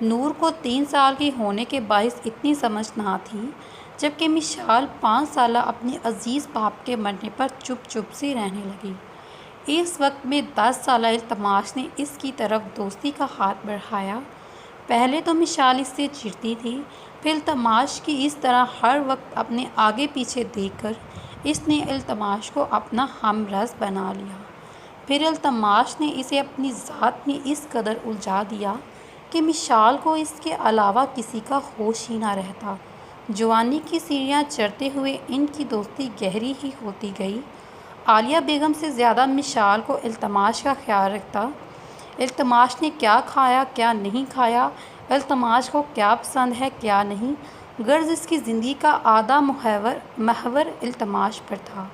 نور کو 3 سال کی ہونے کے باعث اتنی سمجھ نہ تھی، جبکہ مشال 5 سالہ اپنے عزیز باپ کے مرنے پر چپ چپ سے رہنے لگی۔ اس وقت میں 10 سالہ التماش نے اس کی طرف دوستی کا ہاتھ بڑھایا۔ پہلے تو مشال اس سے چڑتی تھی، پھر التماش کی اس طرح ہر وقت اپنے آگے پیچھے دیکھ کر اس نے التماش کو اپنا ہمرس بنا لیا۔ پھر التماش نے اسے اپنی ذات میں اس قدر الجھا دیا کہ مشال کو اس کے علاوہ کسی کا ہوش ہی نہ رہتا۔ جوانی کی سیڑھیاں چڑھتے ہوئے ان کی دوستی گہری ہی ہوتی گئی۔ عالیہ بیگم سے زیادہ مشال کو التماش کا خیال رکھتا۔ التماش نے کیا کھایا کیا نہیں کھایا، التماش کو کیا پسند ہے کیا نہیں، غرض اس کی زندگی کا آدھا محور التماش پر تھا۔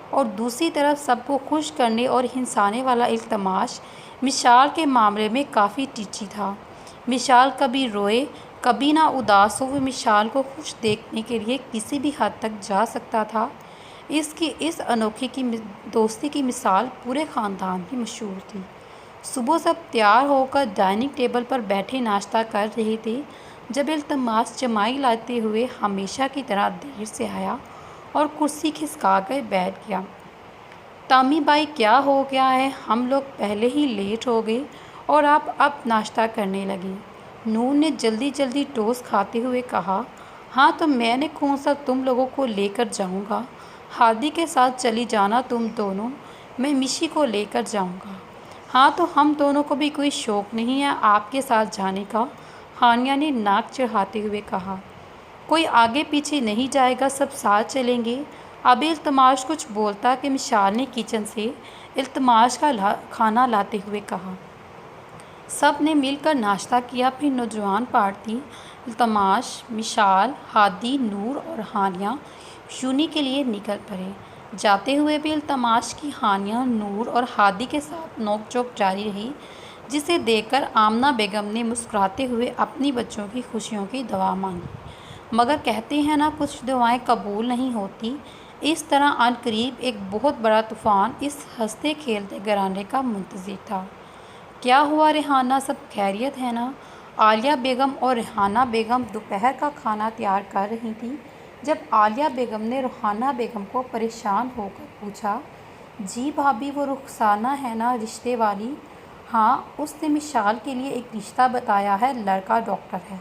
اور دوسری طرف سب کو خوش کرنے اور ہنسانے والا التماش مشال کے معاملے میں کافی ٹیچی تھا۔ مشال کبھی روئے کبھی نہ اداس ہو، وہ مشال کو خوش دیکھنے کے لیے کسی بھی حد تک جا سکتا تھا۔ اس کی اس انوکھی دوستی کی مثال پورے خاندان میں مشہور تھی۔ صبح سب تیار ہو کر ڈائننگ ٹیبل پر بیٹھے ناشتہ کر رہے تھے جب التماش جمائی لاتے ہوئے ہمیشہ کی طرح دیر سے آیا اور کرسی کھسکا کر بیٹھ گیا۔ تامی بائی کیا ہو گیا ہے، ہم لوگ پہلے ہی لیٹ ہو گئے اور آپ اب ناشتہ کرنے لگے۔ نور نے جلدی جلدی ٹوسٹ کھاتے ہوئے کہا، ہاں تو میں نے کون سا تم لوگوں کو لے کر جاؤں گا، ہادی کے ساتھ چلی جانا تم دونوں، میں مشی کو لے کر جاؤں گا۔ ہاں تو ہم دونوں کو بھی کوئی شوق نہیں ہے آپ کے ساتھ جانے کا، ہانیہ نے ناک چڑھاتے ہوئے کہا۔ کوئی آگے پیچھے نہیں جائے گا، سب ساتھ چلیں گے۔ ابھی التماش کچھ بولتا کہ مشال نے کچن سے التماش کا کھانا لاتے ہوئے کہا۔ سب نے مل کر ناشتہ کیا، پھر نوجوان پارٹی التماش، مشال، ہادی، نور اور ہانیہ یونی کے لیے نکل پڑے۔ جاتے ہوئے بھی التماش کی ہانیہ، نور اور ہادی کے ساتھ نوک جھوک جاری رہی، جسے دیکھ کر آمنہ بیگم نے مسکراتے ہوئے اپنی بچوں کی خوشیوں کی دعا مانگی، مگر کہتے ہیں نا کچھ دعائیں قبول نہیں ہوتی۔ اس طرح عنقریب ایک بہت بڑا طوفان اس ہنستے کھیلتے گھرانے کا منتظر تھا۔ کیا ہوا ریحانہ، سب خیریت ہے نا؟ عالیہ بیگم اور ریحانہ بیگم دوپہر کا کھانا تیار کر رہی تھیں جب عالیہ بیگم نے ریحانہ بیگم کو پریشان ہو کر پوچھا، جی بھابھی وہ رخسانہ ہے نا رشتے والی؟ ہاں، اس نے مشال کے لیے ایک رشتہ بتایا ہے، لڑکا ڈاکٹر ہے،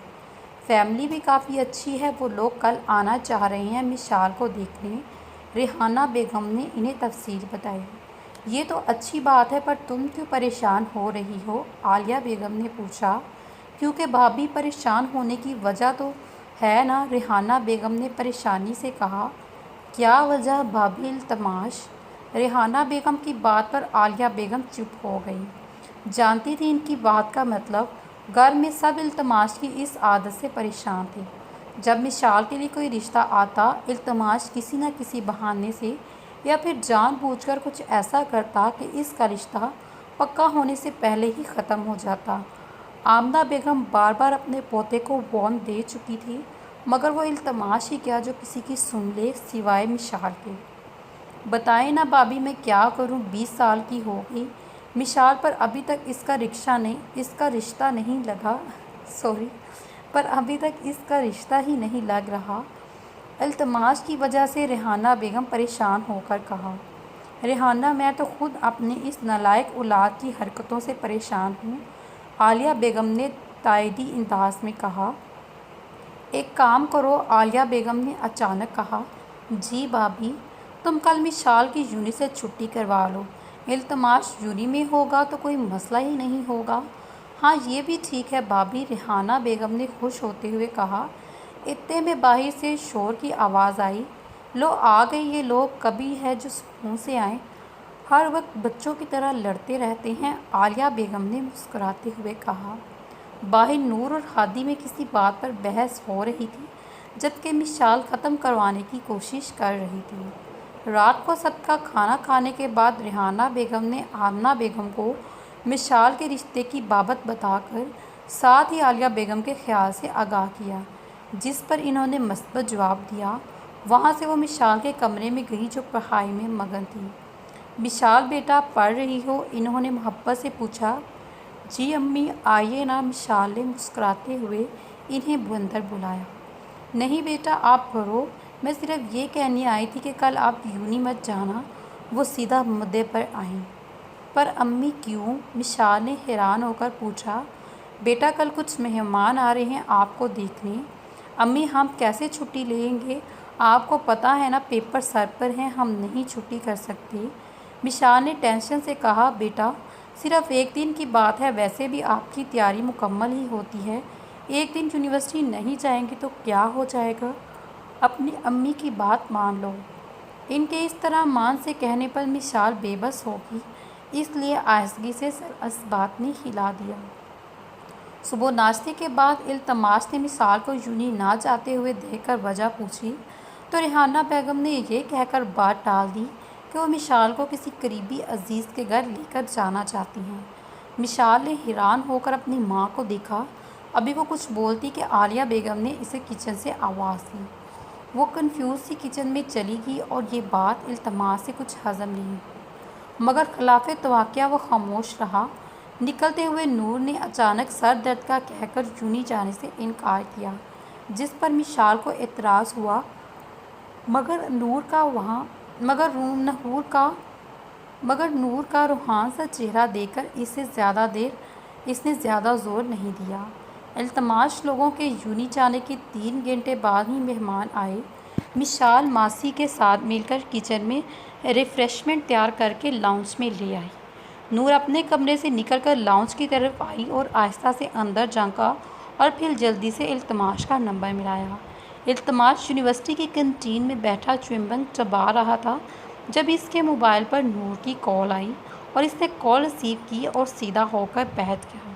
فیملی بھی کافی اچھی ہے، وہ لوگ کل آنا چاہ رہے ہیں مشال کو دیکھنے، ریحانہ بیگم نے انہیں تفصیل بتائی۔ یہ تو اچھی بات ہے، پر تم کیوں پریشان ہو رہی ہو؟ عالیہ بیگم نے پوچھا۔ کیونکہ بھابھی پریشان ہونے کی وجہ تو ہے نا، ریحانہ بیگم نے پریشانی سے کہا۔ کیا وجہ بھابھی؟ التماش۔ ریحانہ بیگم کی بات پر عالیہ بیگم چپ ہو گئی، جانتی تھی ان کی بات کا مطلب۔ گھر میں سب التماش کی اس عادت سے پریشان تھے، جب مشال کے لیے کوئی رشتہ آتا، التماش کسی نہ کسی بہانے سے یا پھر جان بوجھ کر کچھ ایسا کرتا کہ اس کا رشتہ پکا ہونے سے پہلے ہی ختم ہو جاتا۔ آمنہ بیگم بار بار اپنے پوتے کو وارن دے چکی تھی، مگر وہ التماش ہی کیا جو کسی کی سن لے، سوائے مشال کے۔ بتائیں نا بھابھی میں کیا کروں، 20 سال کی ہو گئی مشال پر ابھی تک اس کا رشتہ ہی نہیں لگ رہا۔ التماش کی وجہ سے ریحانہ بیگم پریشان ہو کر کہا۔ ریحانہ میں تو خود اپنے اس نالائق اولاد کی حرکتوں سے پریشان ہوں، عالیہ بیگم نے تائیدی انداز میں کہا۔ ایک کام کرو، عالیہ بیگم نے اچانک کہا۔ جی بھابھی، تم کل مشال کی یونی سے چھٹی کروا لو، التماش یونی میں ہوگا تو کوئی مسئلہ ہی نہیں ہوگا۔ ہاں یہ بھی ٹھیک ہے بھابھی، ریحانہ بیگم نے خوش ہوتے ہوئے کہا۔ اتنے میں باہر سے شور کی آواز آئی، لو آ گئے یہ لوگ، کبھی ہے جو سکون سے آئیں، ہر وقت بچوں کی طرح لڑتے رہتے ہیں، عالیہ بیگم نے مسکراتے ہوئے کہا۔ باہر نور اور ہادی میں کسی بات پر بحث ہو رہی تھی، جبکہ مشال ختم کروانے کی کوشش کر رہی تھی۔ رات کو سب کا کھانا کھانے کے بعد ریحانہ بیگم نے آمنہ بیگم کو مشال کے رشتے کی بابت بتا کر ساتھ ہی عالیہ بیگم کے خیال سے آگاہ کیا، جس پر انہوں نے مثبت جواب دیا۔ وہاں سے وہ مشال کے کمرے میں گئی جو پڑھائی میں مگن تھی۔ مشال بیٹا پڑھ رہی ہو؟ انہوں نے محبت سے پوچھا۔ جی امی آئیے نا، مشال نے مسکراتے ہوئے انہیں اندر بلایا۔ نہیں بیٹا آپ پڑھو، میں صرف یہ کہنے آئی تھی کہ کل آپ یونی مت جانا۔ وہ سیدھا مدعے پر آئیں۔ پر امی کیوں؟ مشال نے حیران ہو کر پوچھا۔ بیٹا کل کچھ مہمان آ رہے ہیں آپ کو دیکھنے۔ امی ہم کیسے چھٹی لیں گے؟ آپ کو پتہ ہے نا پیپر سر پر ہیں، ہم نہیں چھٹی کر سکتے۔ مشال نے ٹینشن سے کہا بیٹا صرف ایک دن کی بات ہے، ویسے بھی آپ کی تیاری مکمل ہی ہوتی ہے، ایک دن یونیورسٹی نہیں جائیں گے تو کیا ہو جائے گا؟ اپنی امی کی بات مان لو۔ ان کے اس طرح مان سے کہنے پر مشال بے بس ہو گئی، اس لیے آہستگی سے سر اس بات نے ہلا دیا۔ صبح ناشتے کے بعد التماس نے مشال کو یونی نہ جاتے ہوئے دیکھ کر وجہ پوچھی تو ریحانہ بیگم نے یہ کہہ کر بات ٹال دی کہ وہ مشال کو کسی قریبی عزیز کے گھر لے کر جانا چاہتی ہیں۔ مشال نے حیران ہو کر اپنی ماں کو دیکھا۔ ابھی وہ کچھ بولتی کہ عالیہ بیگم نے اسے کچن سے آواز دی۔ وہ کنفیوز سی کچن میں چلی گئی اور یہ بات التماس سے کچھ ہضم نہیں، مگر خلاف توقع وہ خاموش رہا۔ نکلتے ہوئے نور نے اچانک سر درد کا کہہ کر یونی جانے سے انکار کیا، جس پر مشال کو اعتراض ہوا، مگر نور کا روحان سا چہرہ دیکھ کر اس نے زیادہ زور نہیں دیا۔ التماس لوگوں کے یونی جانے کے 3 گھنٹے بعد ہی مہمان آئے۔ مشال ماسی کے ساتھ مل کر کچن میں ریفریشمنٹ تیار کر کے لاؤنج میں لے آئی۔ نور اپنے کمرے سے نکل کر لاؤنج کی طرف آئی اور آہستہ سے اندر جھانکا اور پھر جلدی سے التماس کا نمبر ملایا۔ التماس یونیورسٹی کی کینٹین میں بیٹھا چیونگم چبا رہا تھا جب اس کے موبائل پر نور کی کال آئی اور اس نے کال ریسیو کی اور سیدھا ہو کر بیٹھ گیا۔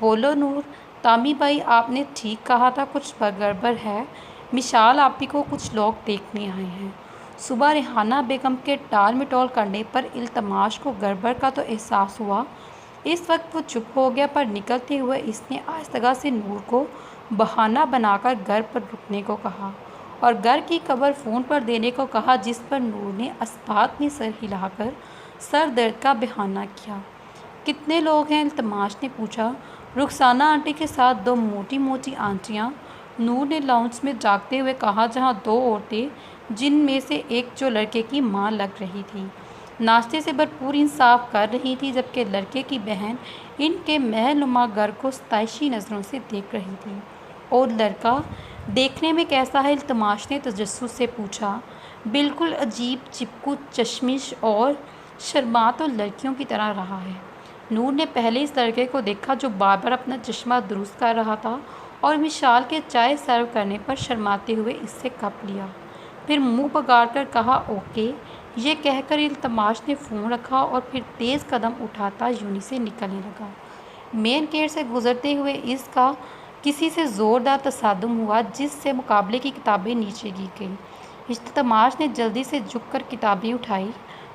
بولو نور۔ تامی بھائی آپ نے ٹھیک کہا تھا، کچھ گڑبڑ ہے۔ مشال آپی کو کچھ لوگ دیکھنے آئے ہیں۔ صبح ریحانہ بیگم کے ٹال مٹول کرنے پر التماس کو گڑبڑ کا تو احساس ہوا۔ اس وقت وہ چپ ہو گیا، پر نکلتے ہوئے اس نے آہستگی سے نور کو بہانہ بنا کر گھر پر رکنے کو کہا اور گھر کی خبر فون پر دینے کو کہا، جس پر نور نے اثبات میں سر ہلا کر سر درد کا بہانہ کیا۔ کتنے لوگ ہیں؟ التماس نے پوچھا۔ رخسانہ آنٹی کے ساتھ 2 موٹی موٹی آنٹیاں، نور نے لاؤنج میں جھانکتے ہوئے کہا، جہاں 2 عورتیں، جن میں سے ایک جو لڑکے کی ماں لگ رہی تھی، ناشتے سے بھرپور انصاف کر رہی تھی، جبکہ لڑکے کی بہن ان کے محل نما گھر کو ستائشی نظروں سے دیکھ رہی تھی۔ اور لڑکا دیکھنے میں کیسا ہے؟ التماس نے تجسس سے پوچھا۔ بالکل عجیب، چپکو چشمش اور شرما تو لڑکیوں کی طرح رہا ہے۔ نور نے پہلے اس لڑکے کو دیکھا جو بار بار اپنا چشمہ درست کر رہا تھا اور مشال کے چائے سرو کرنے پر شرماتے ہوئے اس سے کپ لیا، پھر منہ بگاڑ کر کہا اوکے۔ یہ کہہ کر التماس نے فون رکھا اور پھر تیز قدم اٹھاتا یونی سے نکلنے لگا۔ مین گیٹ سے گزرتے ہوئے اس کا کسی سے زوردار تصادم ہوا، جس سے مقابلے کی کتابیں نیچے گر گئیں۔ التماس نے جلدی سے جھک کر کتابیں اٹھائیں،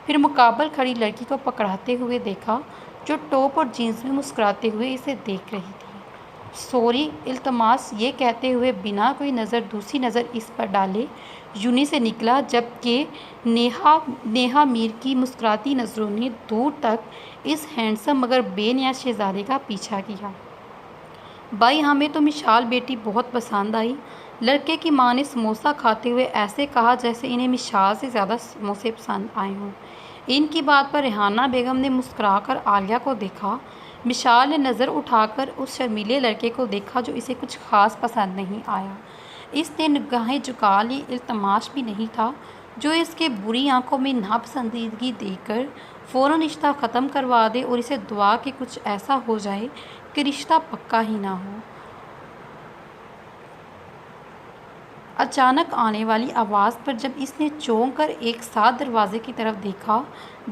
پھر مقابل کھڑی لڑکی کو پکڑاتے ہوئے دیکھا جو ٹاپ اور جینس میں مسکراتے ہوئے اسے دیکھ رہی تھی۔ سوری، التماس یہ کہتے ہوئے بنا کوئی دوسری نظر اس پر ڈالے یونی سے نکلا، جبکہ نیہا میر کی مسکراتی نظروں نے دور تک اس ہینڈسم مگر بے نیاز شہزادے کا پیچھا کیا۔ بھائی ہمیں تو مشال بیٹی بہت پسند آئی۔ لڑکے کی ماں نے سموسہ کھاتے ہوئے ایسے کہا جیسے انہیں مشال سے زیادہ سموسے پسند آئے ہوں۔ ان کی بات پر ریحانہ بیگم نے مسکرا کر عالیہ کو دیکھا۔ مشال نے نظر اٹھا کر اس شرمیلے لڑکے کو دیکھا جو اسے کچھ خاص پسند نہیں آیا۔ اس نے نگاہیں جھکا لی۔ التماس بھی نہیں تھا جو اس کے بری آنکھوں میں ناپسندیدگی دیکھ کر فوراً رشتہ ختم کروا دے اور اسے دعا کہ کچھ ایسا ہو جائے کہ رشتہ پکا ہی نہ ہو۔ اچانک آنے والی آواز پر جب اس نے چونک کر ایک ساتھ دروازے کی طرف دیکھا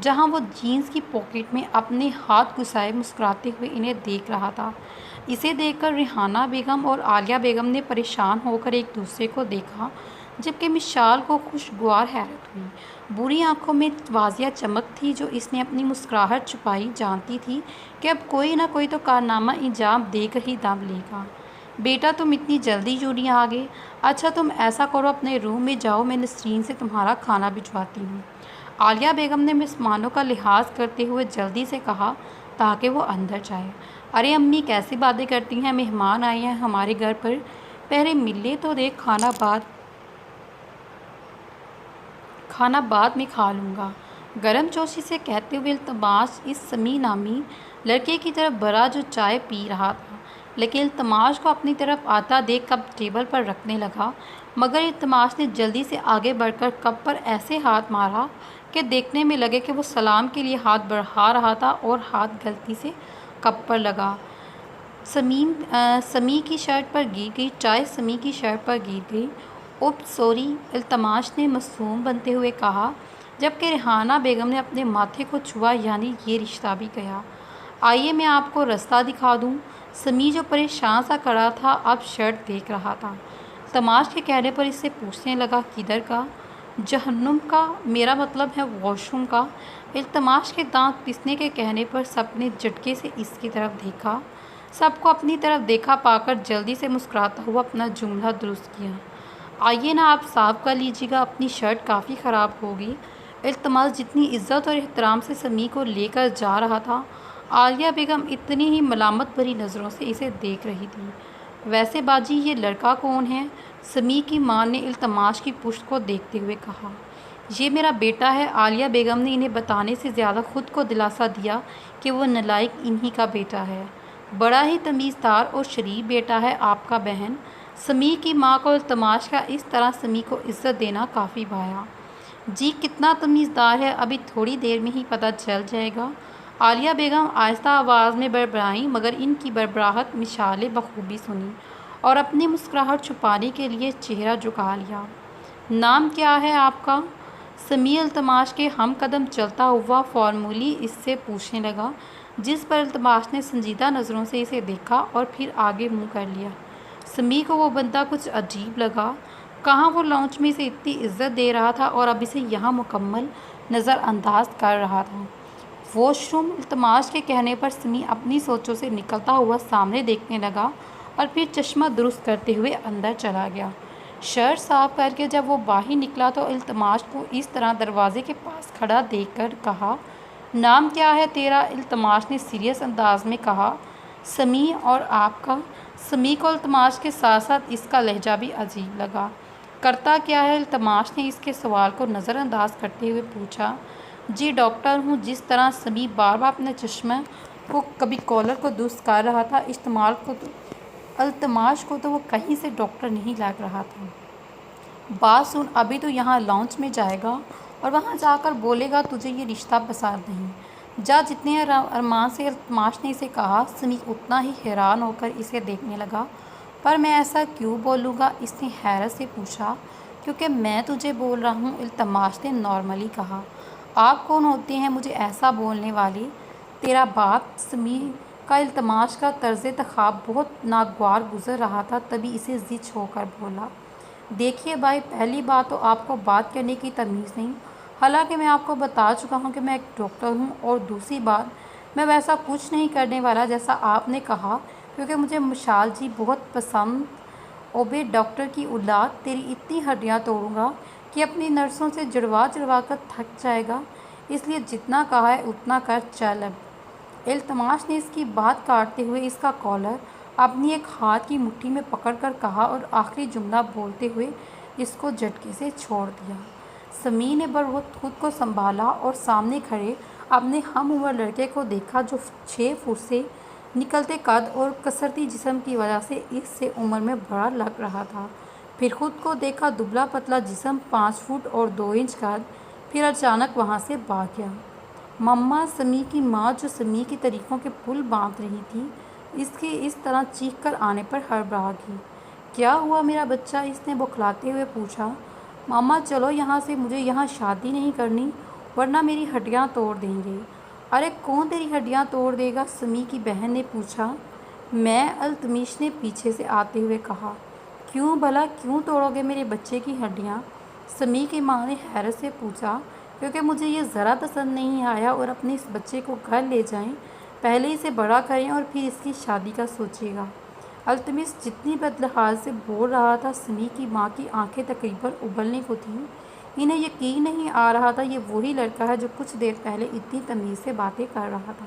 جہاں وہ جینس کی پاکٹ میں اپنے ہاتھ گھسائے مسکراتے ہوئے انہیں دیکھ رہا تھا، اسے دیکھ کر ریحانہ بیگم اور عالیہ بیگم نے پریشان ہو کر ایک دوسرے کو دیکھا، جبکہ مشال کو خوشگوار حیرت ہوئی۔ بری آنکھوں میں واضح چمک تھی جو اس نے اپنی مسکراہٹ چھپائی، جانتی تھی کہ اب کوئی نہ کوئی تو کارنامہ انجام دے کر ہی دم لے گا۔ بیٹا تم اتنی جلدی یونی آ گئے؟ اچھا تم ایسا کرو اپنے روم میں جاؤ، میں نسرین سے تمہارا کھانا بھجواتی ہوں۔ عالیہ بیگم نے مہمانوں کا لحاظ کرتے ہوئے جلدی سے کہا تاکہ وہ اندر جائے۔ ارے امی کیسی باتیں کرتی ہیں، مہمان آئے ہیں ہمارے گھر پر، پہلے مل لے تو دیکھ، کھانا بعد میں کھا لوں گا، گرم جوشی سے کہتے ہوئے التماش اس سمیع نامی لڑکے کی طرف بڑھا جو چائے پی رہا تھا، لیکن التماش کو اپنی طرف آتا دیکھ کپ ٹیبل پر رکھنے لگا، مگر التماش نے جلدی سے آگے بڑھ کر کپ پر ایسے ہاتھ مارا کہ دیکھنے میں لگے کہ وہ سلام کے لیے ہاتھ بڑھا رہا تھا اور ہاتھ غلطی سے کپ پر لگا۔ سمیع کی شرٹ پر گر گئی، چائے سمیع کی شرٹ پر گر گئی۔ اوپس سوری، التماش نے معصوم بنتے ہوئے کہا، جبکہ ریحانہ بیگم نے اپنے ماتھے کو چھوا، یعنی یہ رشتہ بھی گیا۔ آئیے میں آپ کو راستہ دکھا دوں۔ سمیع جو پریشان سا کھڑا تھا اب شرٹ دیکھ رہا تھا۔ التماش کے کہنے پر اس سے پوچھنے لگا، کدھر کا؟ جہنم کا، میرا مطلب ہے واش روم کا۔ التماش کے دانت پسنے کے کہنے پر سب نے جھٹکے سے اس کی طرف دیکھا۔ سب کو اپنی طرف دیکھا پا کر جلدی سے مسکراتا ہوا اپنا جملہ درست کیا، آئیے نا آپ صاف کر لیجیے گا، اپنی شرٹ کافی خراب ہوگی۔ التماش جتنی عزت اور احترام سے سمیع کو لے کر جا رہا تھا، عالیہ بیگم اتنی ہی ملامت بھری نظروں سے اسے دیکھ رہی تھی۔ ویسے باجی یہ لڑکا کون ہے؟ سمیع کی ماں نے التماش کی پشت کو دیکھتے ہوئے کہا۔ یہ میرا بیٹا ہے۔ عالیہ بیگم نے انہیں بتانے سے زیادہ خود کو دلاسا دیا کہ وہ نالائق انہی کا بیٹا ہے۔ بڑا ہی تمیزدار اور شریف بیٹا ہے آپ کا بہن۔ سمیع کی ماں کو التماش کا اس طرح سمیع کو عزت دینا کافی بھایا۔ جی کتنا تمیزدار ہے، ابھی تھوڑی دیر میں ہی پتہ چل جائے گا، عالیہ بیگم آہستہ آواز میں بڑبڑائیں، مگر ان کی بڑبڑاہٹ مشعل نے بخوبی سنی اور اپنی مسکراہٹ چھپانے کے لیے چہرہ جھکا لیا۔ نام کیا ہے آپ کا؟ سمیع التماش کے ہم قدم چلتا ہوا فارملی اس سے پوچھنے لگا، جس پر التماش نے سنجیدہ نظروں سے اسے دیکھا اور پھر آگے منہ کر لیا۔ سمیع کو وہ بندہ کچھ عجیب لگا، کہاں وہ لاؤنج میں اسے اتنی عزت دے رہا تھا اور اب اسے یہاں مکمل نظر انداز کر رہا تھا۔ واش روم، التماش کے کہنے پر سمیع اپنی سوچوں سے نکلتا ہوا سامنے دیکھنے لگا اور پھر چشمہ درست کرتے ہوئے اندر چلا گیا۔ شرٹ صاف کر کے جب وہ باہر نکلا تو التماش کو اس طرح دروازے کے پاس کھڑا دیکھ کر کہا، نام کیا ہے تیرا؟ التماش نے سیریس انداز میں کہا، سمیع، اور آپ کا؟ سمیع کو التماش کے ساتھ ساتھ اس کا لہجہ بھی عجیب لگا۔ کرتا کیا ہے؟ التماش نے اس کے سوال کو نظر انداز کرتے ہوئے پوچھا۔ جی ڈاکٹر ہوں۔ جس طرح سمیع بار بار اپنے چشمہ کو کبھی کالر کو درست کر رہا تھا، التماش کو تو وہ کہیں سے ڈاکٹر نہیں لگ رہا تھا۔ بات سن، ابھی تو یہاں لاؤنج میں جائے گا اور وہاں جا کر بولے گا تجھے یہ رشتہ پسند نہیں، جا۔ جتنے ارمان سے التماش نے اسے کہا، سمیع اتنا ہی حیران ہو کر اسے دیکھنے لگا۔ پر میں ایسا کیوں بولوں گا؟ اس نے حیرت سے پوچھا۔ کیونکہ میں تجھے بول رہا ہوں، التماش نے نارملی کہا۔ آپ کون ہوتے ہیں مجھے ایسا بولنے والے؟ تیرا باپ۔ سمیع کا التماش کا طرز خطاب بہت ناگوار گزر رہا تھا، تبھی اسے زچ ہو کر بولا، دیکھیے بھائی، پہلی بات تو آپ کو بات کرنے کی تمیز نہیں، حالانکہ میں آپ کو بتا چکا ہوں کہ میں ایک ڈاکٹر ہوں، اور دوسری بات، میں ویسا کچھ نہیں کرنے والا جیسا آپ نے کہا، کیونکہ مجھے مشال جی بہت پسند۔ اوبے ڈاکٹر کی اولاد، تیری اتنی ہڈیاں توڑوں گا کہ اپنی نرسوں سے جڑوا جڑوا کر تھک جائے گا، اس لیے جتنا کہا ہے اتنا کر، چل اب۔ التماش نے اس کی بات کاٹتے ہوئے اس کا کالر اپنی ایک ہاتھ کی مٹھی میں پکڑ کر کہا اور آخری جملہ بولتے ہوئے اس کو جھٹکے سے چھوڑ دیا۔ سمیع نے بروقت خود کو سنبھالا اور سامنے کھڑے اپنے ہم عمر لڑکے کو دیکھا، جو 6 فٹ سے نکلتے قد اور کسرتی جسم کی وجہ سے اس سے عمر میں بڑا لگ رہا تھا۔ پھر خود کو دیکھا، دبلا پتلا جسم، 5 فٹ اور 2 انچ قد، پھر اچانک وہاں سے بھاگ گیا۔ مما، سمیع کی ماں جو سمیع کی تعریفوں کے پل باندھ رہی تھی، اس کے اس طرح چیخ کر آنے پر ہڑبڑا گئی۔ کیا ہوا میرا بچہ؟ اس نے بوکھلاتے ہوئے پوچھا۔ ماما چلو یہاں سے، مجھے یہاں شادی نہیں کرنی ورنہ میری ہڈیاں توڑ دیں گے۔ ارے کون تیری ہڈیاں توڑ دے گا؟ سمیع کی بہن نے پوچھا۔ میں، التماش نے پیچھے سے آتے ہوئے کہا۔ کیوں بھلا، کیوں توڑو گے میرے بچے کی ہڈیاں؟ سمیع کی ماں نے حیرت سے پوچھا۔ کیونکہ مجھے یہ ذرا پسند نہیں آیا، اور اپنے اس بچے کو گھر لے جائیں، پہلے اسے بڑا کریں اور پھر اس کی شادی کا سوچے گا۔ التماش جتنی بدلحاظ سے بول رہا تھا، سمیع کی ماں کی آنکھیں تقریباً ابلنے کو تھیں۔ انہیں یقین نہیں آ رہا تھا یہ وہی لڑکا ہے جو کچھ دیر پہلے اتنی تمیز سے باتیں کر رہا تھا۔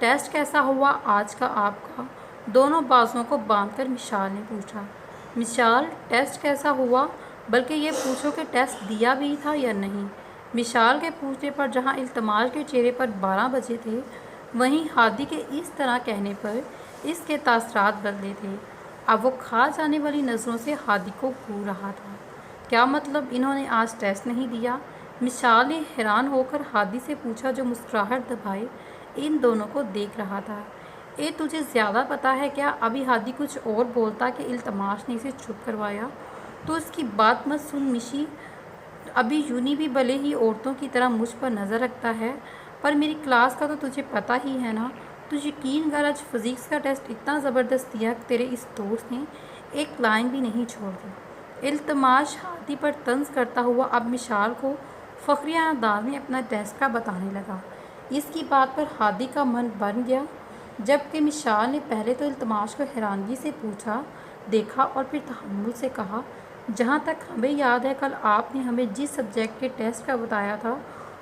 ٹیسٹ کیسا ہوا آج کا آپ کا؟ دونوں بازوؤں کو باندھ کر مشال نے پوچھا۔ مشال، ٹیسٹ کیسا ہوا؟ بلکہ یہ پوچھو کہ ٹیسٹ دیا بھی تھا یا نہیں۔ مشال کے پوچھنے پر جہاں التماش کے چہرے پر 12 بجے تھے، وہیں ہادی کے اس طرح کہنے پر اس کے تاثرات بدلے تھے۔ اب وہ کھا جانے والی نظروں سے ہادی کو گھور رہا تھا۔ کیا مطلب انہوں نے آج ٹیسٹ نہیں دیا؟ مشال نے حیران ہو کر ہادی سے پوچھا، جو مسکراہٹ دبائے ان دونوں کو دیکھ رہا تھا۔ تجھے زیادہ پتا ہے کیا؟ ابھی ہادی کچھ اور بولتا کہ التماش نے اسے چپ کروایا۔ تو اس کی بات مت سن مشی، ابھی یونی بھی بھلے ہی عورتوں کی طرح مجھ پر نظر رکھتا ہے، پر میری کلاس کا تو تجھے پتہ ہی ہے نا۔ تو یقین کر آج فزکس کا ٹیسٹ اتنا زبردست دیا کہ تیرے اس دوست نے ایک لائن بھی نہیں چھوڑ دی۔ التماش ہادی پر طنز کرتا ہوا اب مشال کو فخریہ انداز میں اپنا ٹیسٹ کا بتانے لگا۔ اس کی بات پر ہادی کا من بن گیا، جبکہ مشال نے پہلے تو التماش کو حیرانگی سے پوچھا دیکھا اور پھر تحمل سے کہا، جہاں تک ہمیں یاد ہے کل آپ نے ہمیں جس سبجیکٹ کے ٹیسٹ کا بتایا تھا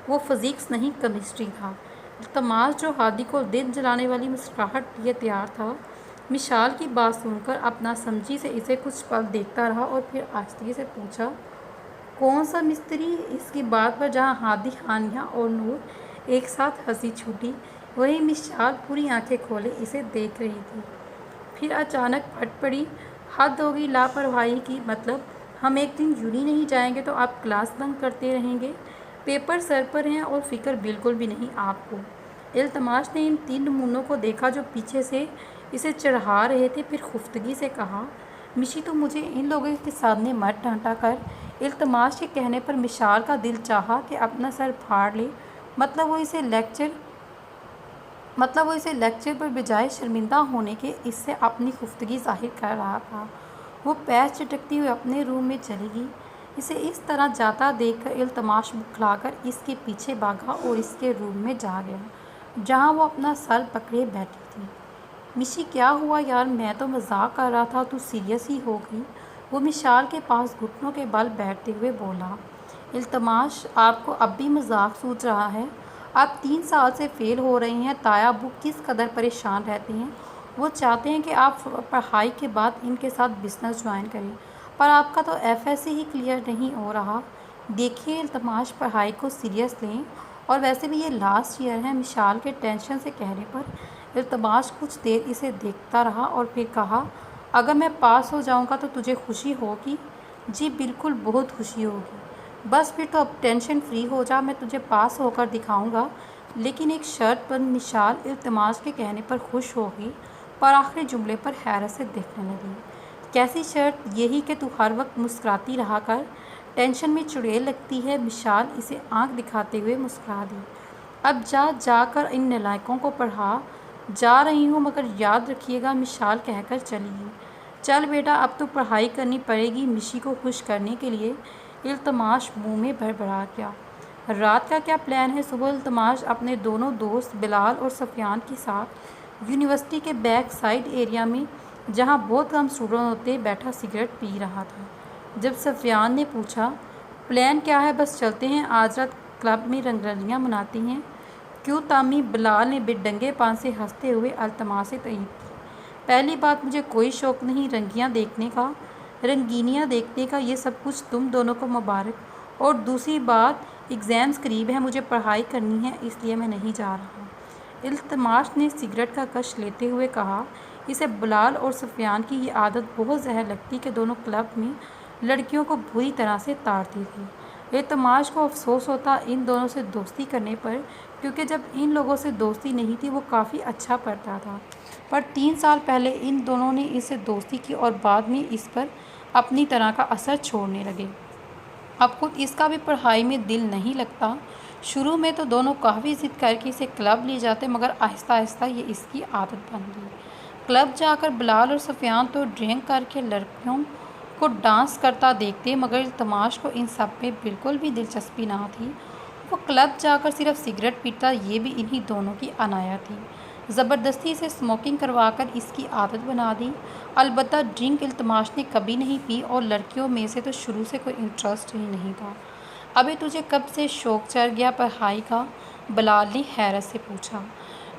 وہ فزکس نہیں کیمسٹری تھا۔ التماش، جو ہادی کو دل جلانے والی مسکراہٹ لیے تیار تھا، مشال کی بات سن کر اپنا سمجھی سے اسے کچھ پل دیکھتا رہا اور پھر آہستگی سے پوچھا، کون سا مستری؟ اس کی بات پر جہاں ہادی، ہانیہ اور نور ایک ساتھ ہنسی چھوٹی، وہیں مشال پوری آنکھیں کھولے اسے دیکھ رہی تھی۔ پھر اچانک پھٹ پڑی، حد ہوگی لاپرواہی کی، مطلب ہم ایک دن یونی نہیں جائیں گے تو آپ کلاس بنک کرتے رہیں گے؟ پیپر سر پر ہیں اور فکر بالکل بھی نہیں آپ کو۔ التماش نے ان 3 نمونوں کو دیکھا جو پیچھے سے اسے چڑھا رہے تھے، پھر خفتگی سے کہا، مشی تو مجھے ان لوگوں کے سامنے مت ڈانٹا کر۔ التماش کے کہنے پر مشال کا دل چاہا کہ اپنا سر پھاڑ لے، مطلب وہ اسے لیکچر پر بجائے شرمندہ ہونے کے اس سے اپنی خفتگی ظاہر کر رہا تھا۔ وہ پیر چٹکتی ہوئی اپنے روم میں چلی گئی۔ اسے اس طرح جاتا دیکھ کر التماش بکھلا کر اس کے پیچھے بھاگا اور اس کے روم میں جا گیا، جہاں وہ اپنا سر پکڑے بیٹھی تھی۔ مشی، کیا ہوا یار؟ میں تو مذاق کر رہا تھا، تو سیریس ہی ہو گئی؟ وہ مشال کے پاس گھٹنوں کے بل بیٹھتے ہوئے بولا۔ التماش، آپ کو اب بھی مذاق سوچ رہا ہے؟ آپ 3 سال سے فیل ہو رہے ہیں۔ تایا ابو کس قدر پریشان رہتے ہیں، وہ چاہتے ہیں کہ آپ پڑھائی کے بعد ان کے ساتھ بزنس جوائن کریں، پر آپ کا تو FSC ہی کلیئر نہیں ہو رہا۔ دیکھیے التماش، پڑھائی کو سیریس لیں، اور ویسے بھی یہ لاسٹ ایئر ہے۔ مشال کے ٹینشن سے کہنے پر التماش کچھ دیر اسے دیکھتا رہا اور پھر کہا، اگر میں پاس ہو جاؤں گا تو تجھے خوشی ہوگی؟ جی بالکل، بہت خوشی ہوگی۔ بس پھر تو اب ٹینشن فری ہو جا، میں تجھے پاس ہو کر دکھاؤں گا، لیکن ایک شرط پر۔ مشال التماش کے کہنے پر خوش ہوگی، پر آخری جملے پر حیرت سے دیکھنے لگی۔ کیسی شرط؟ یہی کہ تو ہر وقت مسکراتی رہا کر، ٹینشن میں چڑیل لگتی ہے۔ مشال اسے آنکھ دکھاتے ہوئے مسکرا دی۔ اب جا کر ان نالائقوں کو پڑھا۔ جا رہی ہوں، مگر یاد رکھیے گا، مشال کہہ کر چلی گئی۔ چل بیٹا، اب تو پڑھائی کرنی پڑے گی۔ مشی کو خوش کرنے کے لیے التماش منہ میں بڑبڑا گیا۔ رات کا کیا پلان ہے؟ صبح التماش اپنے دونوں دوست بلال اور سفیان کے ساتھ یونیورسٹی کے بیک سائڈ ایریا میں، جہاں بہت کم اسٹوڈنٹ ہوتے، بیٹھا سگریٹ پی رہا تھا۔ جب سفیان نے پوچھا، پلان کیا ہے؟ بس چلتے ہیں، آج رات کلب میں رنگرلیاں مناتی ہیں۔ کیوں تامی؟ بلال نے بے ڈنگے پان سے ہنستے ہوئے التماش سے تعریف کی۔ پہلی بات، مجھے کوئی شوق نہیں رنگینیاں دیکھنے کا، یہ سب کچھ تم دونوں کو مبارک۔ اور دوسری بات، ایگزامز قریب ہیں، مجھے پڑھائی کرنی ہے، اس لیے میں نہیں جا رہا۔ التماش نے سگریٹ کا کش لیتے ہوئے کہا۔ اسے بلال اور سفیان کی یہ عادت بہت زہر لگتی کہ دونوں کلب میں لڑکیوں کو بری طرح سے تاڑتے تھے۔ التماش کو افسوس ہوتا ان دونوں سے دوستی کرنے پر، کیونکہ جب ان لوگوں سے دوستی نہیں تھی وہ کافی اچھا پڑھتا تھا، پر 3 سال پہلے ان دونوں نے اس سے دوستی کی اور بعد میں اس پر اپنی طرح کا اثر چھوڑنے لگے۔ اب خود اس کا بھی پڑھائی میں دل نہیں لگتا۔ شروع میں تو دونوں کافی ضد کر کے اسے کلب لے جاتے، مگر آہستہ آہستہ یہ اس کی عادت بن گئی۔ کلب جا کر بلال اور سفیان تو ڈرنک کر کے لڑکیوں کو ڈانس کرتا دیکھتے، مگر التماش کو ان سب میں بالکل بھی دلچسپی نہ تھی۔ وہ کلب جا کر صرف سگریٹ پیتا، یہ بھی انہی دونوں کی عنایت تھی۔ زبردستی اسے اسموکنگ کروا کر اس کی عادت بنا دی۔ البتہ ڈرنک التماش نے کبھی نہیں پی اور لڑکیوں میں سے تو شروع سے کوئی انٹرسٹ ہی نہیں تھا۔ ابھی تجھے کب سے شوق چڑھ گیا پڑھائی کا؟ بلال نے حیرت سے پوچھا۔